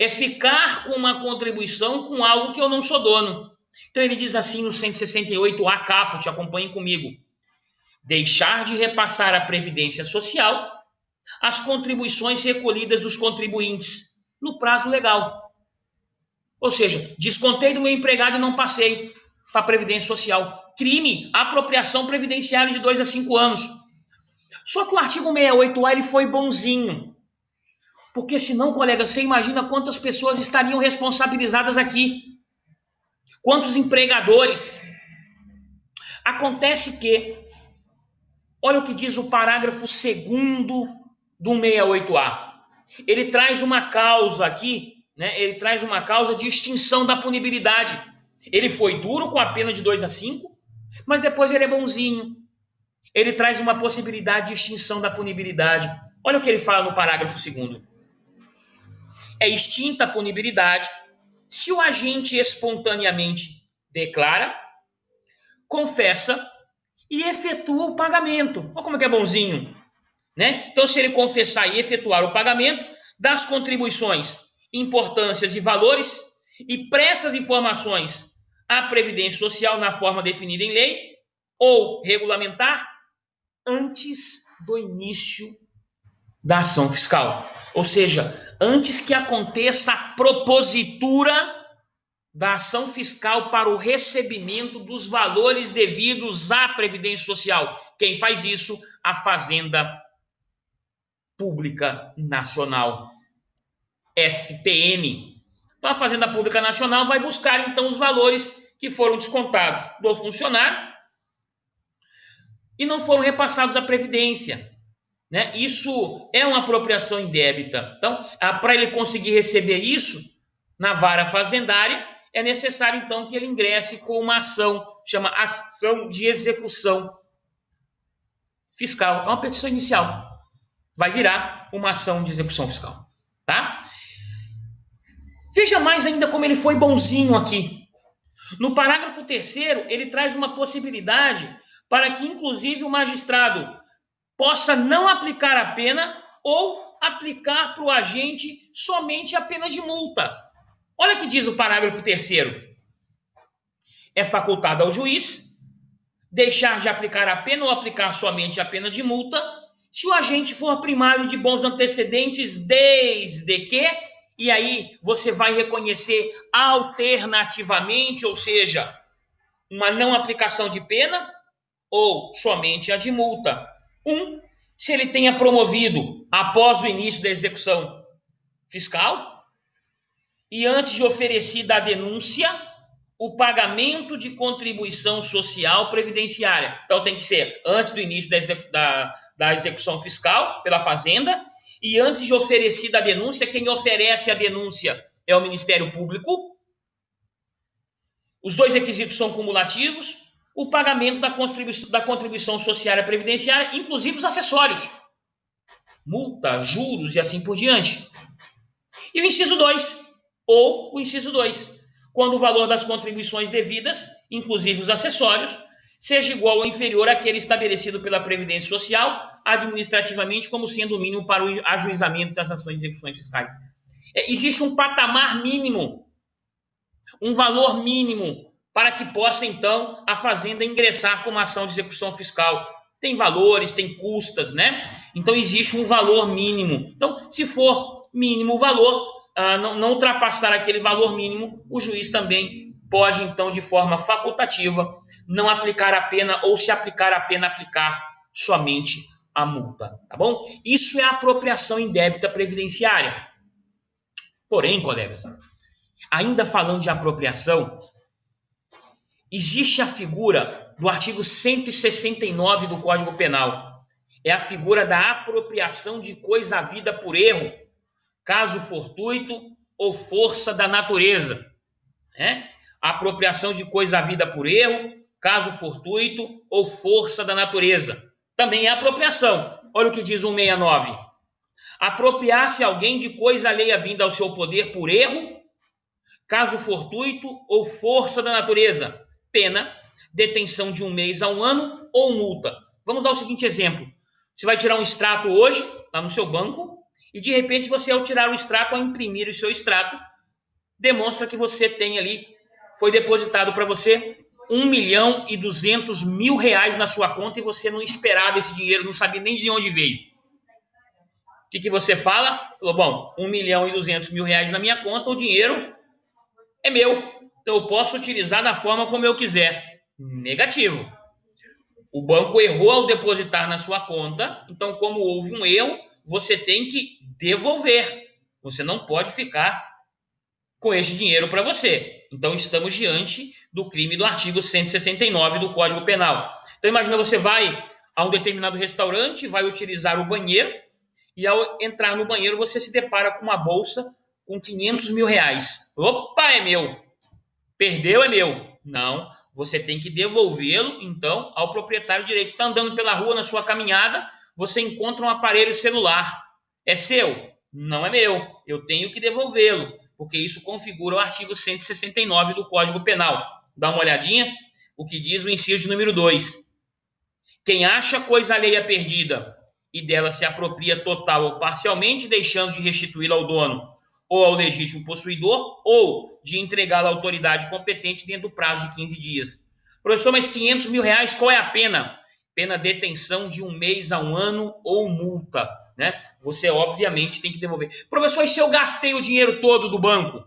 É ficar com uma contribuição com algo que eu não sou dono. Então ele diz assim no 168A caput, acompanhem comigo. Deixar de repassar à Previdência Social as contribuições recolhidas dos contribuintes no prazo legal. Ou seja, descontei do meu empregado e não passei para a Previdência Social. Crime, apropriação previdenciária de 2 a 5 anos. Só que o artigo 68A ele foi bonzinho. Porque senão, colega, você imagina quantas pessoas estariam responsabilizadas aqui. Quantos empregadores. Acontece que, olha o que diz o parágrafo 2º do 68A. Ele traz uma causa aqui, né? Ele traz uma causa de extinção da punibilidade. Ele foi duro com a pena de 2 a 5, mas depois ele é bonzinho. Ele traz uma possibilidade de extinção da punibilidade. Olha o que ele fala no parágrafo 2º. É extinta a punibilidade se o agente espontaneamente declara, confessa e efetua o pagamento. Olha como é que é bonzinho, né? Então, se ele confessar e efetuar o pagamento das contribuições, importâncias e valores e presta as informações à Previdência Social na forma definida em lei ou regulamentar antes do início da ação fiscal. Ou seja, antes que aconteça a propositura da ação fiscal para o recebimento dos valores devidos à Previdência Social. Quem faz isso? A Fazenda Pública Nacional, FPN. Então, a Fazenda Pública Nacional vai buscar, então, os valores que foram descontados do funcionário e não foram repassados à Previdência. Né? Isso é uma apropriação indébita. Então, para ele conseguir receber isso na vara fazendária, é necessário, então, que ele ingresse com uma ação, chama ação de execução fiscal. É uma petição inicial. Vai virar uma ação de execução fiscal. Tá? Veja mais ainda como ele foi bonzinho aqui. No parágrafo 3º, ele traz uma possibilidade para que, inclusive, o magistrado possa não aplicar a pena ou aplicar para o agente somente a pena de multa. Olha o que diz o parágrafo 3º. É facultado ao juiz deixar de aplicar a pena ou aplicar somente a pena de multa se o agente for primário de bons antecedentes, desde que, e aí você vai reconhecer alternativamente, ou seja, uma não aplicação de pena ou somente a de multa. Se ele tenha promovido após o início da execução fiscal e antes de oferecida a denúncia, o pagamento de contribuição social previdenciária. Então tem que ser antes do início da execução fiscal pela Fazenda e antes de oferecida a denúncia. Quem oferece a denúncia é o Ministério Público. Os dois requisitos são cumulativos. O pagamento da contribuição social previdenciária, inclusive os acessórios, multa, juros e assim por diante. E o inciso 2, ou o inciso 2, quando o valor das contribuições devidas, inclusive os acessórios, seja igual ou inferior àquele estabelecido pela Previdência Social, administrativamente, como sendo o mínimo para o ajuizamento das ações de execuções fiscais. Existe um patamar mínimo, um valor mínimo, para que possa, então, a Fazenda ingressar com uma ação de execução fiscal. Tem valores, tem custas, né? Então, existe um valor mínimo. Então, se for mínimo o valor, não ultrapassar aquele valor mínimo, o juiz também pode, então, de forma facultativa, não aplicar a pena ou, se aplicar a pena, aplicar somente a multa, tá bom? Isso é apropriação indébita previdenciária. Porém, colegas, ainda falando de apropriação, existe a figura do artigo 169 do Código Penal. É a figura da apropriação de coisa havida por erro, caso fortuito ou força da natureza. Né? A apropriação de coisa havida por erro, caso fortuito ou força da natureza. Também é apropriação. Olha o que diz o 169. Apropriar-se alguém de coisa alheia vinda ao seu poder por erro, caso fortuito ou força da natureza. Pena, detenção de 1 mês a 1 ano ou multa. Vamos dar o seguinte exemplo. Você vai tirar um extrato hoje, lá no seu banco, e de repente você, ao tirar o extrato, ao imprimir o seu extrato, demonstra que você tem ali, foi depositado para você 1.200.000 reais na sua conta e você não esperava esse dinheiro, não sabia nem de onde veio. O que você fala? Falou, bom, 1.200.000 reais na minha conta, o dinheiro é meu, então eu posso utilizar da forma como eu quiser. Negativo. O banco errou ao depositar na sua conta, então como houve um erro, você tem que devolver. Você não pode ficar com esse dinheiro para você. Então estamos diante do crime do artigo 169 do Código Penal. Então imagina, você vai a um determinado restaurante, vai utilizar o banheiro e ao entrar no banheiro você se depara com uma bolsa com 500.000 reais. Opa, é meu. Perdeu, é meu. Não, você tem que devolvê-lo, então, ao proprietário de direito. Está andando pela rua na sua caminhada, você encontra um aparelho celular. É seu? Não é meu. Eu tenho que devolvê-lo, porque isso configura o artigo 169 do Código Penal. Dá uma olhadinha, o que diz o inciso de número 2. Quem acha coisa alheia perdida e dela se apropria total ou parcialmente, deixando de restituí-la ao dono ou ao legítimo possuidor, ou de entregá-la à autoridade competente dentro do prazo de 15 dias. Professor, mas 500.000 reais, qual é a pena? Pena detenção de 1 mês a 1 ano ou multa. Né? Você, obviamente, tem que devolver. Professor, e se eu gastei o dinheiro todo do banco?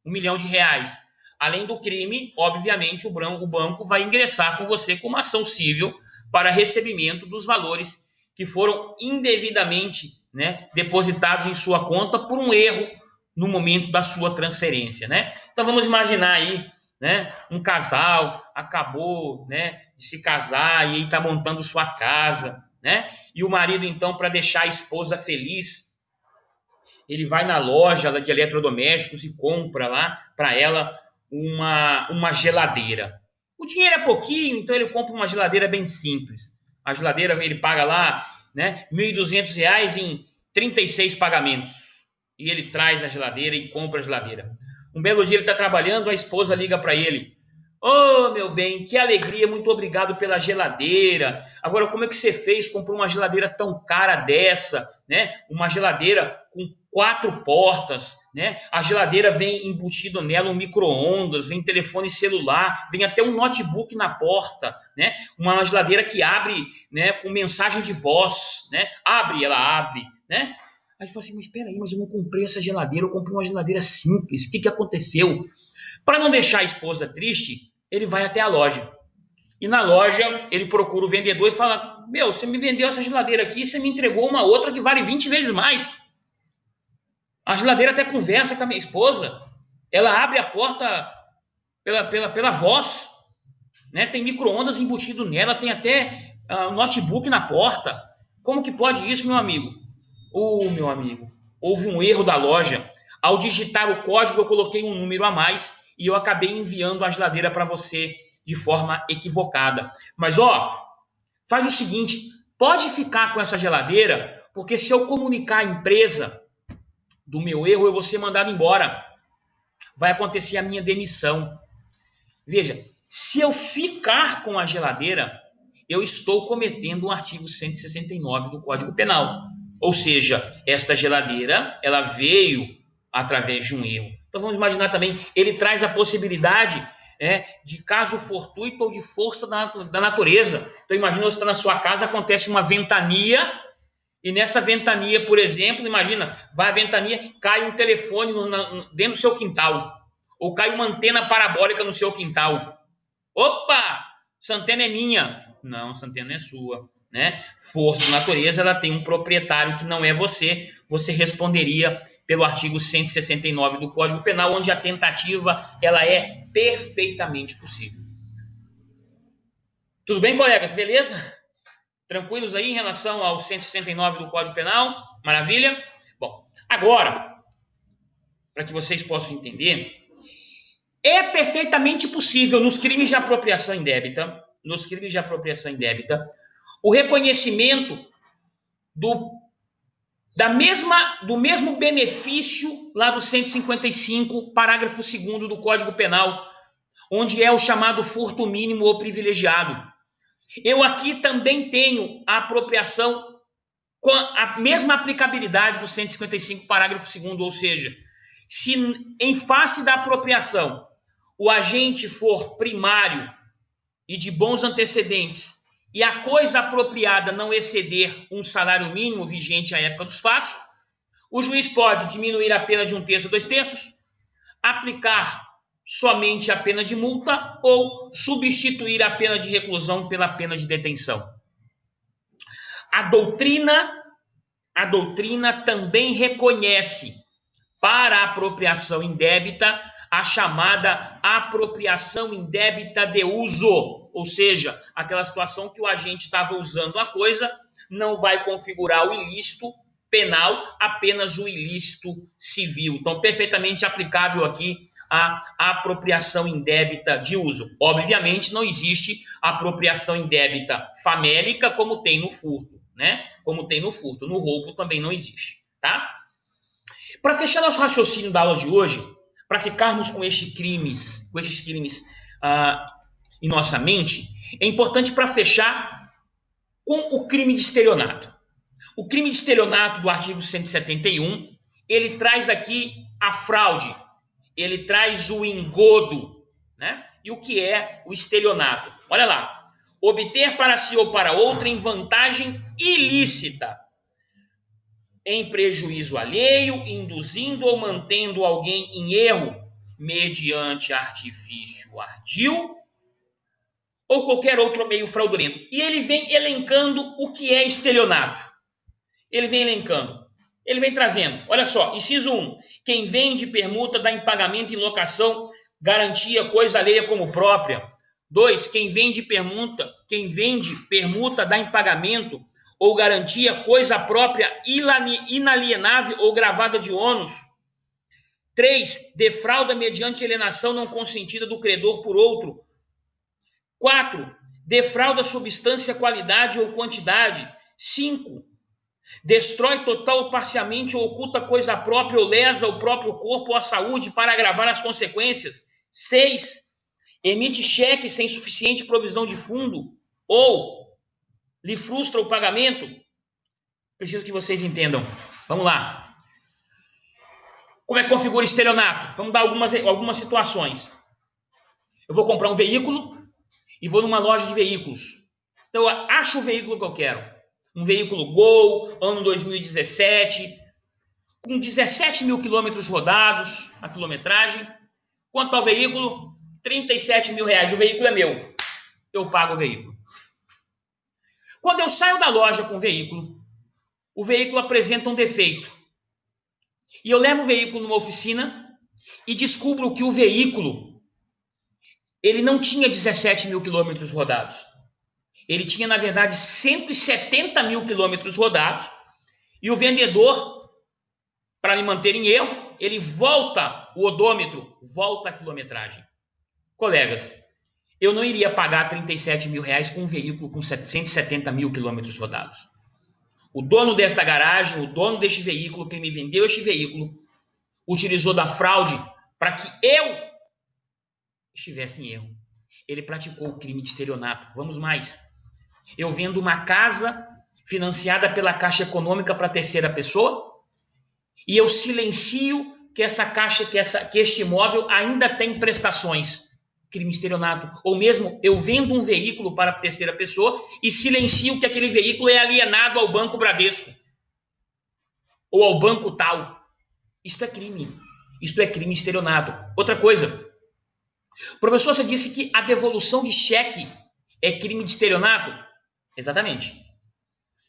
1 milhão de reais. Além do crime, obviamente, o banco vai ingressar com você com uma ação civil para recebimento dos valores que foram indevidamente, né, depositados em sua conta por um erro no momento da sua transferência, né? Então vamos imaginar aí, né, um casal acabou, né, de se casar e aí está montando sua casa, né? E o marido, então, para deixar a esposa feliz, ele vai na loja de eletrodomésticos e compra lá para ela uma geladeira. O dinheiro é pouquinho, então ele compra uma geladeira bem simples. A geladeira ele paga lá, né, R$ 1.200 em 36 pagamentos. E ele traz a geladeira e compra a geladeira. Um belo dia ele está trabalhando, a esposa liga para ele. Oh, meu bem, que alegria, muito obrigado pela geladeira. Agora, como é que você fez? Comprou uma geladeira tão cara dessa, né? Uma geladeira com 4 portas, né? A geladeira vem embutido nela um micro-ondas, vem telefone celular, vem até um notebook na porta, né? Uma geladeira que abre, né, com mensagem de voz, né? Abre, ela abre, né? Aí ele falou assim, mas espera aí, mas eu não comprei essa geladeira, eu comprei uma geladeira simples, o que aconteceu? Para não deixar a esposa triste, ele vai até a loja. E na loja, ele procura o vendedor e fala, meu, você me vendeu essa geladeira aqui, você me entregou uma outra que vale 20 vezes mais. A geladeira até conversa com a minha esposa. Ela abre a porta pela voz. Né? Tem micro-ondas embutido nela, tem até notebook na porta. Como que pode isso, meu amigo? Meu amigo, houve um erro da loja. Ao digitar o código, eu coloquei um número a mais e eu acabei enviando a geladeira para você de forma equivocada. Mas, faz o seguinte, pode ficar com essa geladeira, porque se eu comunicar à empresa do meu erro, eu vou ser mandado embora. Vai acontecer a minha demissão. Veja, se eu ficar com a geladeira, eu estou cometendo o artigo 169 do Código Penal. Ou seja, esta geladeira, ela veio através de um erro. Então vamos imaginar também, ele traz a possibilidade de caso fortuito ou de força da natureza. Então imagina, você está na sua casa, acontece uma ventania, e nessa ventania, por exemplo, imagina, vai a ventania, cai um telefone dentro do seu quintal, ou cai uma antena parabólica no seu quintal. Opa! Essa antena é minha. Não, essa antena é sua. né, força da natureza, ela tem um proprietário que não é você, você responderia pelo artigo 169 do Código Penal, onde a tentativa ela é perfeitamente possível. Tudo bem, colegas? Beleza? Tranquilos aí em relação ao 169 do Código Penal? Maravilha? Bom, agora, para que vocês possam entender, é perfeitamente possível nos crimes de apropriação indébita, o reconhecimento do, do mesmo benefício lá do 155, parágrafo 2º do Código Penal, onde é o chamado furto mínimo ou privilegiado. Eu aqui também tenho a apropriação com a mesma aplicabilidade do 155, parágrafo 2º, ou seja, se em face da apropriação o agente for primário e de bons antecedentes e a coisa apropriada não exceder um salário mínimo vigente à época dos fatos, o juiz pode diminuir a pena de 1/3 a 2/3, aplicar somente a pena de multa ou substituir a pena de reclusão pela pena de detenção. A doutrina também reconhece para a apropriação indébita a chamada apropriação indébita de uso, ou seja, aquela situação que o agente estava usando a coisa, não vai configurar o ilícito penal, apenas o ilícito civil. Então, perfeitamente aplicável aqui a apropriação indébita de uso. Obviamente, não existe apropriação indébita famélica como tem no furto, né? Como tem no furto. No roubo também não existe, tá? Para fechar nosso raciocínio da aula de hoje, para ficarmos com esses crimes em nossa mente, é importante para fechar com o crime de estelionato. O crime de estelionato do artigo 171, ele traz aqui a fraude, ele traz o engodo, né? E o que é o estelionato? Olha lá, obter para si ou para outrem vantagem ilícita, em prejuízo alheio, induzindo ou mantendo alguém em erro, mediante artifício ardil ou qualquer outro meio fraudulento. E ele vem elencando o que é estelionato. Ele vem trazendo. Olha só, inciso 1. Quem vende permuta dá em pagamento em locação garantia coisa alheia como própria. 2. Quem vende permuta dá em pagamento ou garantia coisa própria inalienável ou gravada de ônus. 3. Defrauda mediante alienação não consentida do credor por outro. 4. Defrauda substância, qualidade ou quantidade. 5. Destrói total ou parcialmente ou oculta coisa própria ou lesa o próprio corpo ou a saúde para agravar as consequências. 6. Emite cheque sem suficiente provisão de fundo ou lhe frustra o pagamento. Preciso que vocês entendam. Vamos lá. Como é que configura estelionato? Vamos dar algumas situações. Eu vou comprar um veículo e vou numa loja de veículos. Então eu acho o veículo que eu quero. Um veículo Gol, ano 2017, com 17 mil quilômetros rodados, a quilometragem. Quanto ao veículo? 37 mil reais. O veículo é meu. Eu pago o veículo. Quando eu saio da loja com o veículo apresenta um defeito. E eu levo o veículo numa oficina e descubro que o veículo ele não tinha 17 mil quilômetros rodados. Ele tinha, na verdade, 170 mil quilômetros rodados. E o vendedor, para me manter em erro, ele volta o odômetro, volta a quilometragem. Colegas, eu não iria pagar 37 mil reais com um veículo com 170 mil quilômetros rodados. O dono desta garagem, o dono deste veículo, quem me vendeu este veículo, utilizou da fraude para que eu estivesse em erro. Ele praticou o crime de estelionato. Vamos mais. Eu vendo uma casa financiada pela Caixa Econômica para terceira pessoa e eu silencio que este imóvel ainda tem prestações. Crime de estelionato. Ou mesmo eu vendo um veículo para terceira pessoa e silencio que aquele veículo é alienado ao Banco Bradesco ou ao banco tal. Isto é crime. Isto é crime de estelionato. Outra coisa. Professor, você disse que a devolução de cheque é crime de estelionato? Exatamente.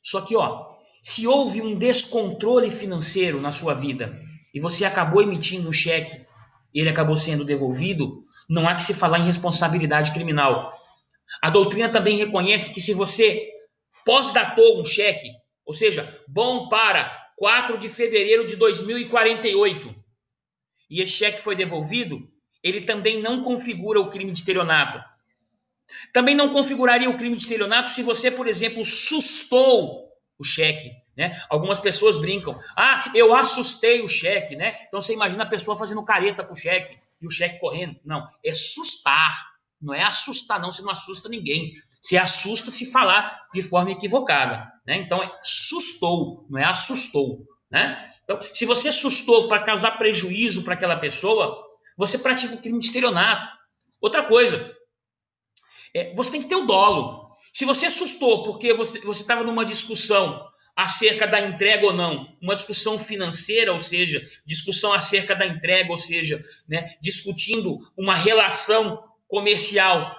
Só que, ó, se houve um descontrole financeiro na sua vida e você acabou emitindo um cheque e ele acabou sendo devolvido, não há que se falar em responsabilidade criminal. A doutrina também reconhece que se você pós-datou um cheque, ou seja, bom para 4 de fevereiro de 2048, e esse cheque foi devolvido, ele também não configura o crime de estelionato. Também não configuraria o crime de estelionato se você, por exemplo, sustou o cheque. Né? Algumas pessoas brincam, eu assustei o cheque, né? Então você imagina a pessoa fazendo careta com o cheque e o cheque correndo. Não, é sustar, não é assustar, não, você não assusta ninguém. Você assusta se falar de forma equivocada, né? Então é sustou, não é assustou, né? Então, se você sustou para causar prejuízo para aquela pessoa, você pratica o crime de estelionato. Outra coisa, você tem que ter o dolo. Se você assustou porque você estava numa discussão acerca da entrega ou não, uma discussão financeira, ou seja, discussão acerca da entrega, ou seja, né, discutindo uma relação comercial,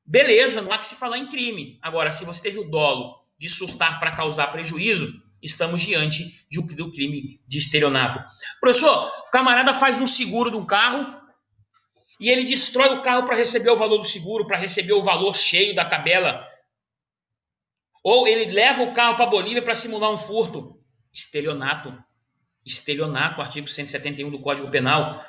beleza, não há que se falar em crime. Agora, se você teve o dolo de sustar para causar prejuízo, estamos diante do crime de estelionato. Professor, o camarada faz um seguro de um carro e ele destrói o carro para receber o valor do seguro, para receber o valor cheio da tabela. Ou ele leva o carro para a Bolívia para simular um furto. Estelionato. Estelionato, artigo 171 do Código Penal.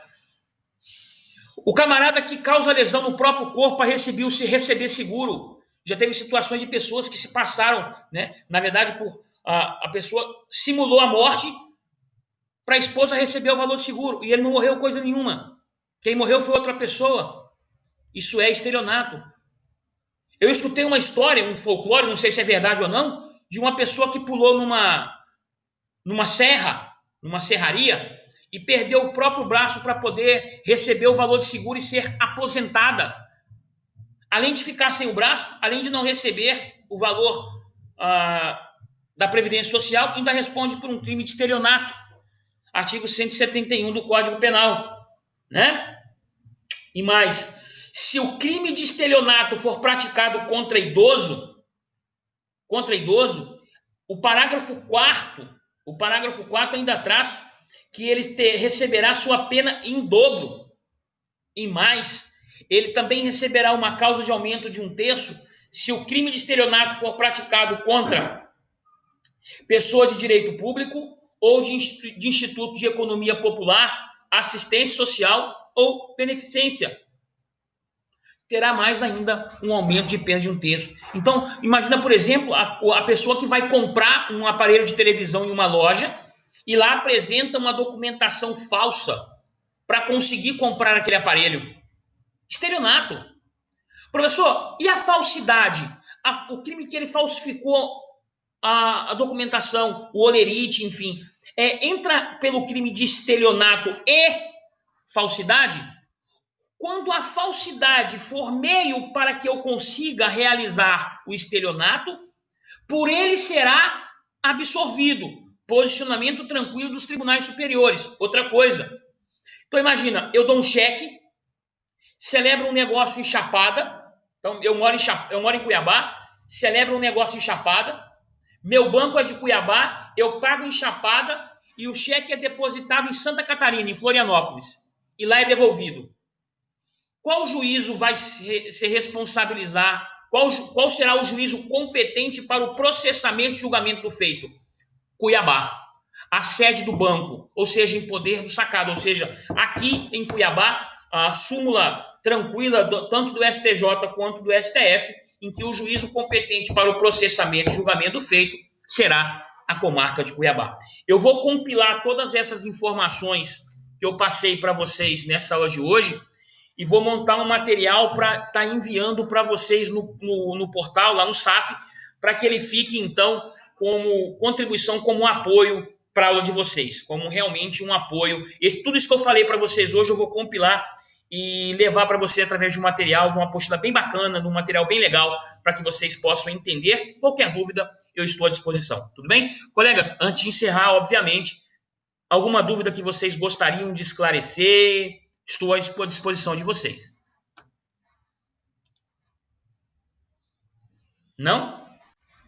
O camarada que causa lesão no próprio corpo para receber seguro. Já teve situações de pessoas que se passaram, né? Na verdade, a pessoa simulou a morte para a esposa receber o valor do seguro. E ele não morreu coisa nenhuma. Quem morreu foi outra pessoa. Isso é estelionato. Eu escutei uma história, um folclore, não sei se é verdade ou não, de uma pessoa que pulou numa serra, numa serraria, e perdeu o próprio braço para poder receber o valor de seguro e ser aposentada. Além de ficar sem o braço, além de não receber o valor da Previdência Social, ainda responde por um crime de estelionato. Artigo 171 do Código Penal. Né? E mais, se o crime de estelionato for praticado contra idoso, o parágrafo 4 ainda traz que ele receberá sua pena em dobro. E mais, ele também receberá uma causa de aumento de 1/3 se o crime de estelionato for praticado contra pessoa de direito público ou de instituto de economia popular, assistência social ou beneficência. Terá mais ainda um aumento de pena de 1/3. Então, imagina, por exemplo, a pessoa que vai comprar um aparelho de televisão em uma loja e lá apresenta uma documentação falsa para conseguir comprar aquele aparelho. Estelionato. Professor, e a falsidade? O crime que ele falsificou a documentação, o olerite, enfim, entra pelo crime de estelionato e falsidade? Quando a falsidade for meio para que eu consiga realizar o estelionato, por ele será absorvido. Posicionamento tranquilo dos tribunais superiores. Outra coisa. Então imagina, eu dou um cheque, celebro um negócio em Chapada. Então eu moro em Cuiabá, celebro um negócio em Chapada. Meu banco é de Cuiabá, eu pago em Chapada e o cheque é depositado em Santa Catarina, em Florianópolis. E lá é devolvido. Qual juízo vai se responsabilizar? Qual será o juízo competente para o processamento e julgamento do feito? Cuiabá. A sede do banco, ou seja, em poder do sacado. Ou seja, aqui em Cuiabá, a súmula tranquila, tanto do STJ quanto do STF, em que o juízo competente para o processamento e julgamento do feito será a comarca de Cuiabá. Eu vou compilar todas essas informações que eu passei para vocês nessa aula de hoje e vou montar um material para estar enviando para vocês no portal, lá no SAF, para que ele fique, então, como contribuição, como um apoio para a aula de vocês, como realmente um apoio. E tudo isso que eu falei para vocês hoje eu vou compilar e levar para você através de um material, de uma apostila bem bacana, de um material bem legal, para que vocês possam entender. Qualquer dúvida, eu estou à disposição. Tudo bem? Colegas, antes de encerrar, obviamente, alguma dúvida que vocês gostariam de esclarecer, estou à disposição de vocês. Não?